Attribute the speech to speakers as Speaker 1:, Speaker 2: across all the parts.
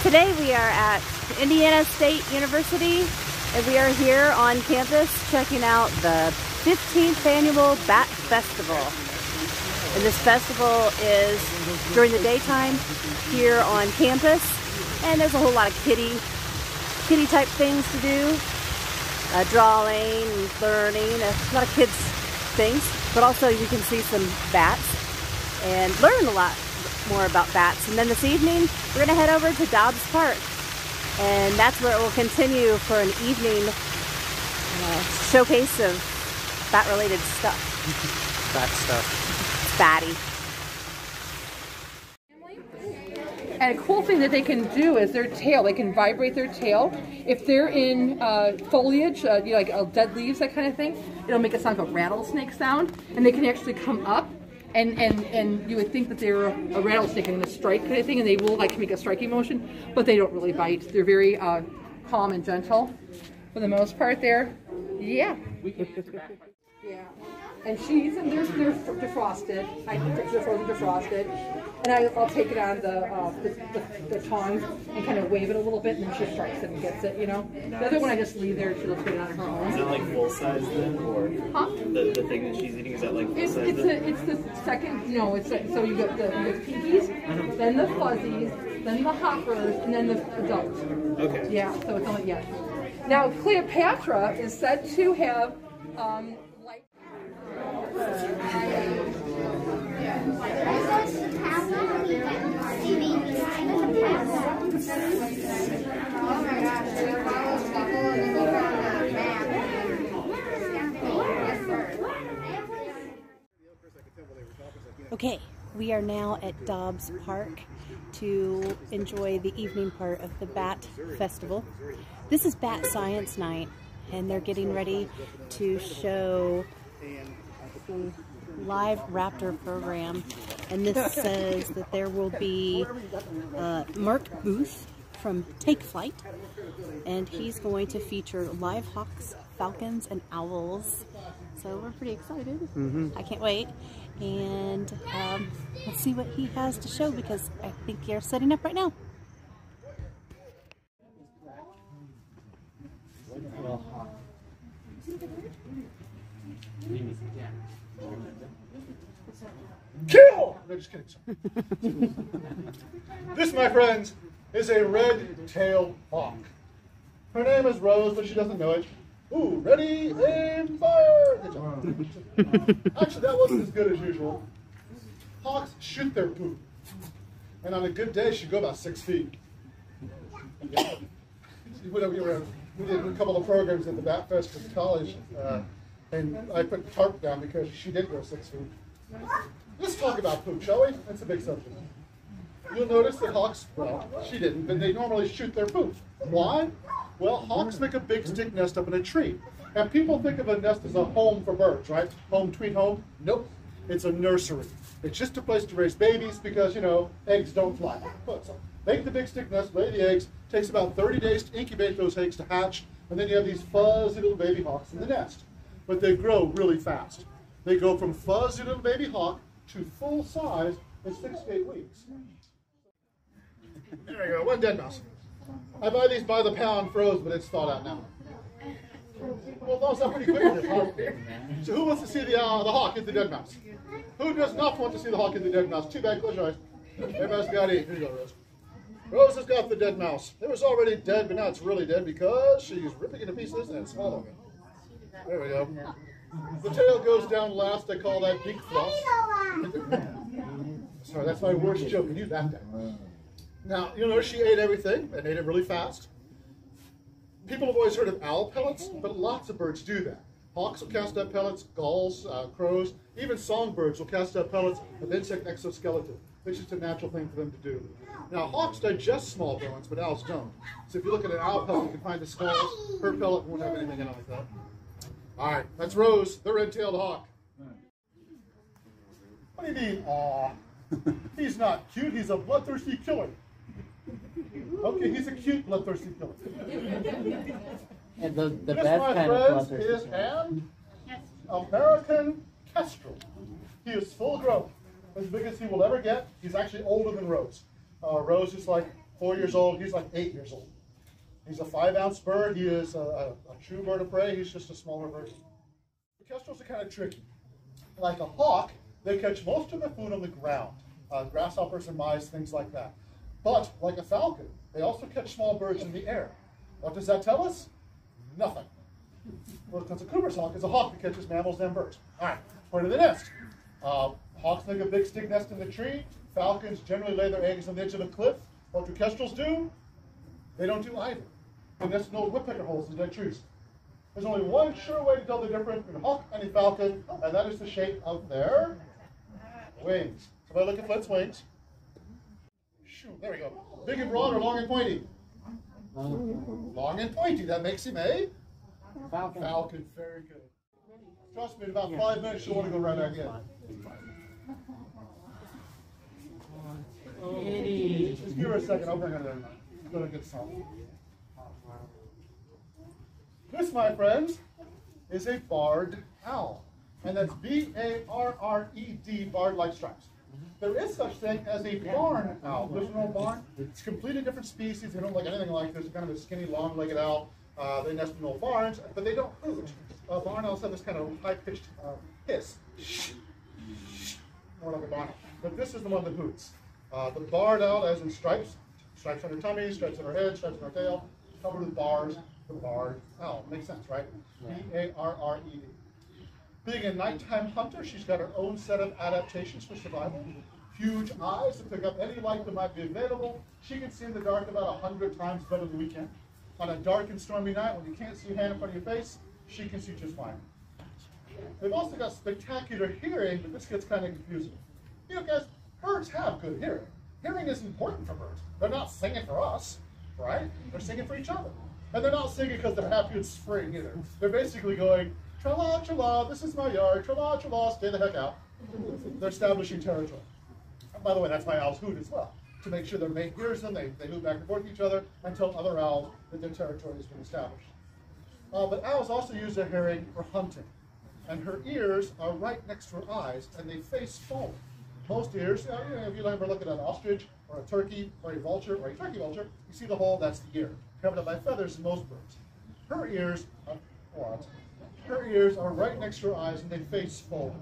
Speaker 1: Today we are at Indiana State University and we are here on campus checking out the 15th annual Bat Festival. And this festival is during the daytime here on campus, and there's a whole lot of kiddie type things to do. Drawing, learning, a lot of kids things, but also you can see some bats and learn a lot more about bats. And then this evening we're going to head over to Dobbs Park, and that's where it will continue for an evening showcase of bat related stuff.
Speaker 2: Bat stuff.
Speaker 1: It's batty.
Speaker 3: And a cool thing that they can do is their tail. They can vibrate their tail. If they're in foliage, like dead leaves, that kind of thing, it'll make a sound like a rattlesnake sound. And they can actually come up, and you would think that they're a rattlesnake and a strike kind of thing, and they will like make a striking motion, but they don't really bite. They're very calm and gentle for the most part. There, yeah. Yeah. And they're defrosted. I think they're frozen defrosted. And I'll take it on the tongs and kind of wave it a little bit, and then she strikes it and gets it, you know. The other one I just leave there and she'll put it on her own.
Speaker 4: Is that like full size then, or the thing that she's eating, is that like full size?
Speaker 3: It's the second. No, it's so you got the pinkies, then the fuzzies, then the hoppers, and then the adults.
Speaker 4: Okay.
Speaker 3: Yeah. So it's only Now Cleopatra is said to have
Speaker 1: Okay, we are now at Dobbs Park to enjoy the evening part of the Bat Festival. This is Bat Science Night, and they're getting ready to show the live Raptor program. And this says that there will be Mark Booth from Take Flight, and he's going to feature live hawks, falcons, and owls. So we're pretty excited. I can't wait. And let's see what he has to show, because I think you're setting up right now.
Speaker 5: Kill! No, just kidding. This, my friends, is a red-tailed hawk. Her name is Rose, but she doesn't know it. Ooh, ready, aim, fire! Good job. Actually, that wasn't as good as usual. Hawks shoot their poop. And on a good day, she'd go about 6 feet. Yeah. We did a couple of programs at the Bat Fest at the college, and I put the tarp down because she did go 6 feet. Let's talk about poop, shall we? That's a big subject. You'll notice that hawks, well, she didn't, but they normally shoot their poop. Why? Well, hawks make a big stick nest up in a tree. And people think of a nest as a home for birds, right? Home, sweet home. Nope. It's a nursery. It's just a place to raise babies because, you know, eggs don't fly. So make the big stick nest, lay the eggs. Takes about 30 days to incubate those eggs to hatch. And then you have these fuzzy little baby hawks in the nest. But they grow really fast. They go from fuzzy little baby hawk to full size in 6 to 8 weeks. There we go, one dead mouse. I buy these by the pound froze, but it's thawed out now. Well, those are pretty quick in this hawk. So who wants to see the hawk hit the dead mouse? Who does not want to see the hawk hit the dead mouse? Too bad, close your eyes. Everybody's got to eat. Here you go, Rose. Rose has got the dead mouse. It was already dead, but now it's really dead because she's ripping it to pieces and swallowing it. There we go. The tail goes down last. I call that beak floss. Sorry, that's my worst joke. Can use that down. Now, you'll notice she ate everything and ate it really fast. People have always heard of owl pellets, but lots of birds do that. Hawks will cast out pellets, gulls, crows, even songbirds will cast out pellets of insect exoskeleton. It's just a natural thing for them to do. Now, hawks digest small bones, but owls don't. So if you look at an owl pellet, you can find the skulls. Her pellet won't have anything in it like that. All right, that's Rose, the red-tailed hawk. What do you mean, aw? He's not cute, he's a bloodthirsty killer. Okay, he's a cute bloodthirsty killer.
Speaker 2: And the
Speaker 5: this,
Speaker 2: best
Speaker 5: my
Speaker 2: kind of
Speaker 5: friends,
Speaker 2: bloodthirsty
Speaker 5: is an American kestrel. He is full grown, as big as he will ever get. He's actually older than Rose. Rose is like 4 years old. He's like 8 years old. He's a 5-ounce bird. He is a true bird of prey. He's just a smaller bird. The kestrels are kind of tricky. Like a hawk, they catch most of their food on the ground, grasshoppers and mice, things like that. But like a falcon, they also catch small birds in the air. What does that tell us? Nothing. Well, because a Cooper's hawk is a hawk that catches mammals and birds. All right, point of the nest. Hawks make a big stick nest in the tree. Falcons generally lay their eggs on the edge of a cliff. What do kestrels do? They don't do either. They nest in old woodpecker holes in dead trees. There's only one sure way to tell the difference between a hawk and a falcon, and that is the shape of their wings. So if I look at Flint's wings, shoot, there we go. Big and broad or long and pointy? Long and pointy. That makes him a
Speaker 2: Falcon.
Speaker 5: falcon. Very good. Trust me, in about 5 minutes, you'll want to go right back in. Just give her a second. I'll bring her there. I'm going to get some. This, my friends, is a barred owl. And that's B-A-R-R-E-D, barred like stripes. There is such thing as a barn owl. There's no barn. It's a completely different species. They don't look anything like this. It's kind of a skinny, long-legged owl. They nest in old barns, but they don't hoot. Barn owls have this kind of high-pitched hiss. More like a barn owl. But this is the one that hoots. The barred owl, as in stripes. Stripes on her tummy, stripes on her head, stripes on her tail, covered with bars. The barred owl. Makes sense, right? B-A-R-R-E-D. Being a nighttime hunter, she's got her own set of adaptations for survival. Huge eyes to pick up any light that might be available. She can see in the dark about 100 times better than we can. On a dark and stormy night, when you can't see a hand in front of your face, she can see just fine. They've also got spectacular hearing, but this gets kind of confusing. You know, guys, birds have good hearing. Hearing is important for birds. They're not singing for us, right? They're singing for each other. And they're not singing because they're happy it's spring either. They're basically going, tra-la, tra-la, this is my yard, tra-la, tra-la, stay the heck out. They're establishing territory. And by the way, that's why owls hoot as well. To make sure their mate hears them, they hoot back and forth to each other and tell other owls that their territory has been established. But owls also use their hearing for hunting. And her ears are right next to her eyes, and they face forward. Most ears, if you ever look at an ostrich, or a turkey, or a vulture, or a turkey vulture, you see the hole, that's the ear, covered up by feathers in most birds. Her ears are right next to her eyes, and they face forward.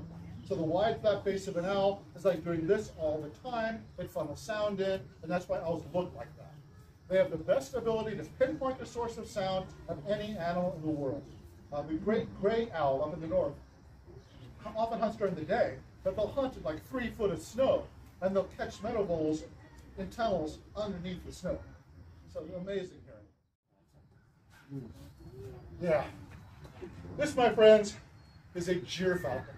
Speaker 5: So the wide, flat face of an owl is like doing this all the time. They funnel sound in, and that's why owls look like that. They have the best ability to pinpoint the source of sound of any animal in the world. The great gray owl up in the north often hunts during the day, but they'll hunt in like 3 foot of snow, and they'll catch meadow voles in tunnels underneath the snow. So amazing hearing. Yeah. This, my friends, is a Jeer Falcon.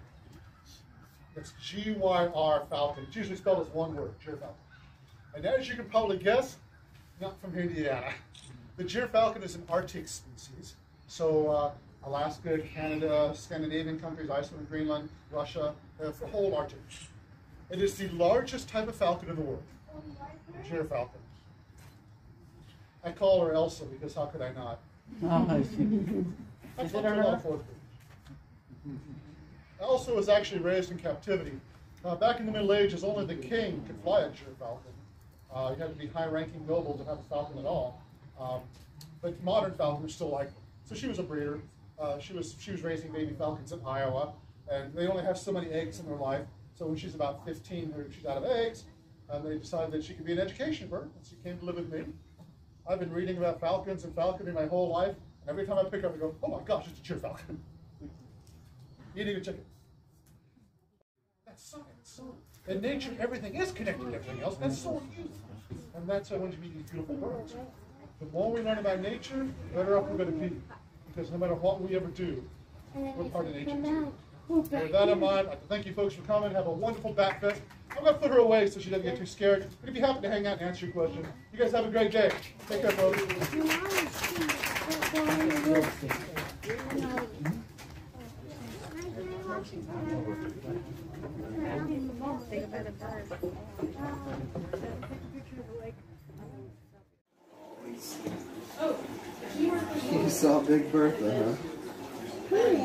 Speaker 5: It's G-Y-R Falcon. It's usually spelled as one word, Jeer Falcon. And as you can probably guess, not from Indiana. The Jeer Falcon is an Arctic species. So Alaska, Canada, Scandinavian countries, Iceland, Greenland, Russia, the whole Arctic. It is the largest type of falcon in the world, the Jeer Falcon. I call her Elsa because how could I not? That's what a lot of fourth grade. Elsa was actually raised in captivity. Back in the Middle Ages, only the king could fly a Jeer Falcon. You had to be high-ranking noble to have a falcon at all. But modern falcons still like them. So she was a breeder. She was raising baby falcons in Iowa, and they only have so many eggs in their life. So when she's about 15, she's out of eggs, and they decided that she could be an education bird, and she came to live with me. I've been reading about falcons and falconry my whole life, and every time I pick her up, I go, oh my gosh, it's a Jeer Falcon. Eating a chicken. That's science. In nature, everything is connected to everything else. That's so huge. And that's why when you meet these beautiful birds, the more we learn about nature, the better off we're going to be. Because no matter what we ever do, we're part of nature too. With that in mind, I'd like to thank you folks for coming. Have a wonderful Bat Fest. I'm going to put her away so she doesn't get too scared. But if you happen to hang out and answer your question, you guys have a great day. Take care, folks.
Speaker 6: You saw Big Bertha, huh?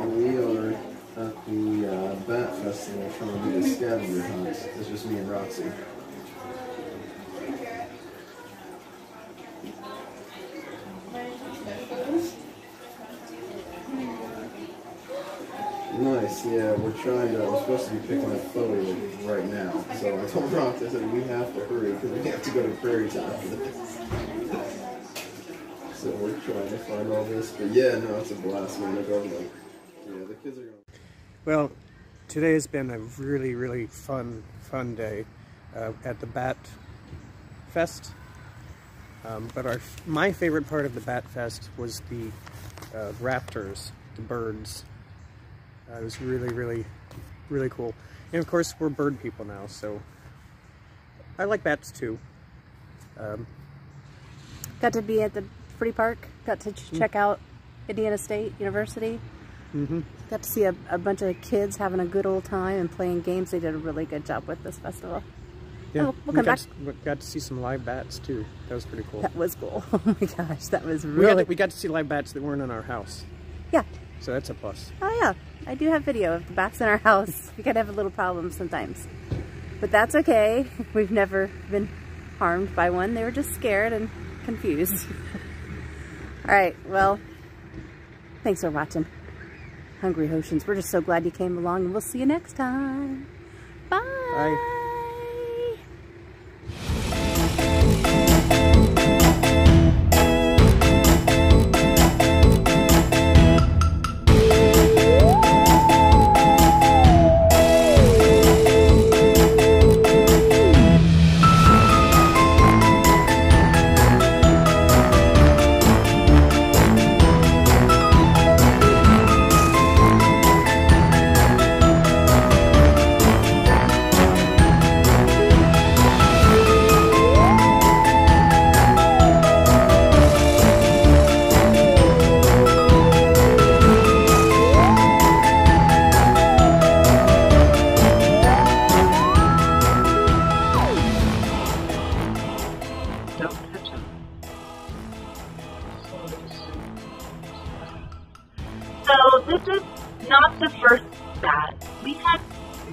Speaker 6: We are at the Bat Festival trying to do a scavenger hunt. It's just me and Roxy. Nice, yeah, we're supposed to be picking up foliage right now. So I told Rox, I said, we have to hurry because we have to go to prairie time after this. So we're trying to find all this. But yeah, no, it's a blast, man. Yeah, the kids are going.
Speaker 7: Well, today has been a really, really fun day at the Bat Fest. But my favorite part of the Bat Fest was the raptors, the birds. It was really, really, really cool. And of course, we're bird people now, so I like bats too.
Speaker 1: Got to be at the Free Park. Got to check out Indiana State University. Got to see a bunch of kids having a good old time and playing games. They did a really good job with this festival.
Speaker 7: Yeah,
Speaker 1: oh, we'll come back.
Speaker 7: We got to see some live bats too. That was pretty cool.
Speaker 1: That was cool. Oh my gosh, that was really...
Speaker 7: We got to see live bats that weren't in our house.
Speaker 1: Yeah.
Speaker 7: So that's a plus.
Speaker 1: Oh yeah, I do have video of the bats in our house. We gotta have a little problem sometimes. But that's okay. We've never been harmed by one. They were just scared and confused. Alright, well, thanks for watching. Hungry Oceans. We're just so glad you came along, and we'll see you next time. Bye!
Speaker 7: Bye.
Speaker 8: So this is not the first bat. We had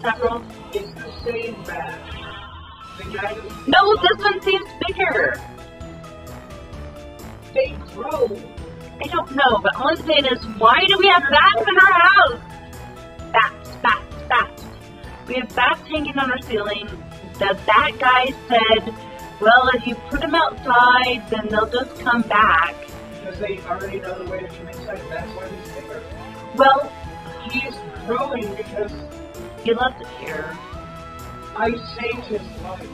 Speaker 8: several.
Speaker 9: It's the same bat. The guy that...
Speaker 8: No, this one seems bigger.
Speaker 9: They grow.
Speaker 8: I don't know, but all I'm saying is, why do we have bats in our house? Bats, bats, bats. We have bats hanging on our ceiling. The bat guy said, well, if you put them outside, then they'll just come back.
Speaker 9: Because they already know the way to come inside. That's why he's bigger.
Speaker 8: Well,
Speaker 9: He's growing because
Speaker 8: he loves it here.
Speaker 9: I saved his life.